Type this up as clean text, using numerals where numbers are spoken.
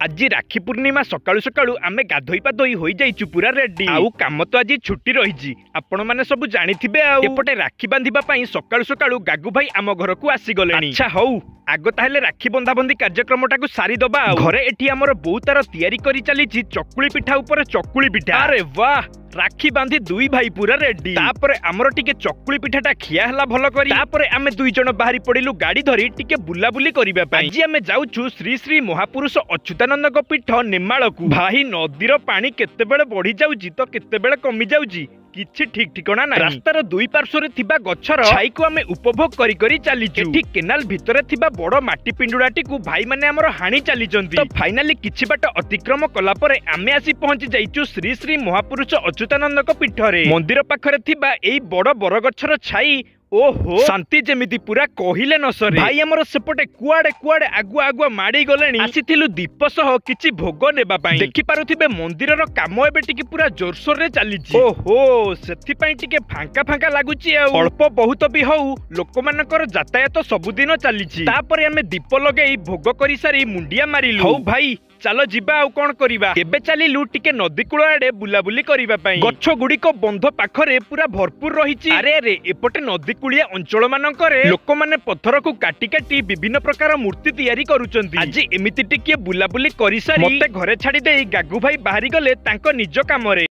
आज राखी पूर्णिमा सकाळु सकाळु आमे गाधोई पाधोई होई जाइचु पूरा रेडी आउ काम तो आज छुट्टी रही आपण माने सब जानिथिबे आ एपटे राखी बांधिबा पई सकाळु सकाळु गागु भाई आम घर को आसी गलेनी। अच्छा हौ आग ताहेले राखी बंधाबंधी कार्यक्रमटा को सारी दबा घरे एठी हमर बहुत तार तयारी करी चलीची चकुली पिठा ऊपर चकुली पिठा। अरे वाह राखी बांधी दुई भाई पूरा रेडी तापर हमर टिके चकुली पिठाटा खिया हला भलो करी तापर आमे दुई जण बाहरी पडिलु गाड़ी धरी टिके बुला बुली करिबा पई। आज आमे जाउछु श्री श्री महापुरुष अच्युतानंद को पीठ नेमाल को भाई नदीर पानी केते बेले बढ़ी जाउची तो केते बेले कमी जाउची किछि ठीक ठिकाना ना। रास्तार दुई पार्श्वरे थिबा गछर छाई को आमे उपभोग करी करी चलीचु। एठी केनाल भितरे थिबा बड़ माटी पिंडुडाटी को भाई माने हमर हाणी चलीचंती तो फाइनली किछि बाट अतिक्रम कला परे आमे आसी पहुंची जाइचु श्री श्री महापुरुष अच्युतानंद को पीठरे। मंदिर पाखरे थिबा एई बड़ बरगछर छाई ओहो शांति जेमिति पूरा कहिले न सरे। भाई हमर सेपटे कुआडे कुआडे आगुआ आगुआ माडी गलेनी आसीथिलु दीप सह किछि भोग नेबा पई। देखि पारुथिबे मंदिरर काम एबे टिके पूरा जोरसोर रे चलीछि। ओहो सेथि पई टिके फांका फांका लागुछि आ अल्प बहुत भी हौ लोक मानकर यातायात सबुदिन चलीछि। तापरे हमें दीप लगेई भोग करि सारी मुंडिया मारिलु। हौ भाई चलो जिबा आउ कोन करिबा केबे चलीलु टिके नदी कूल आडे बुलाबुली करिबा पई। गच्छ गुडी को बंध पाखरे पूरा भरपूर रहिछि। अरे अरे एपटे नदी कूलिया अंचल मानकरे लोक माने पत्थर को काटी काटी विभिन्न प्रकार मूर्ति तयारी करूचंती। आज एमिति टिके बुलाबुली करि सारी मते घरे छाडी देई गागु भाई बाहरी गले तांको निज कामरे।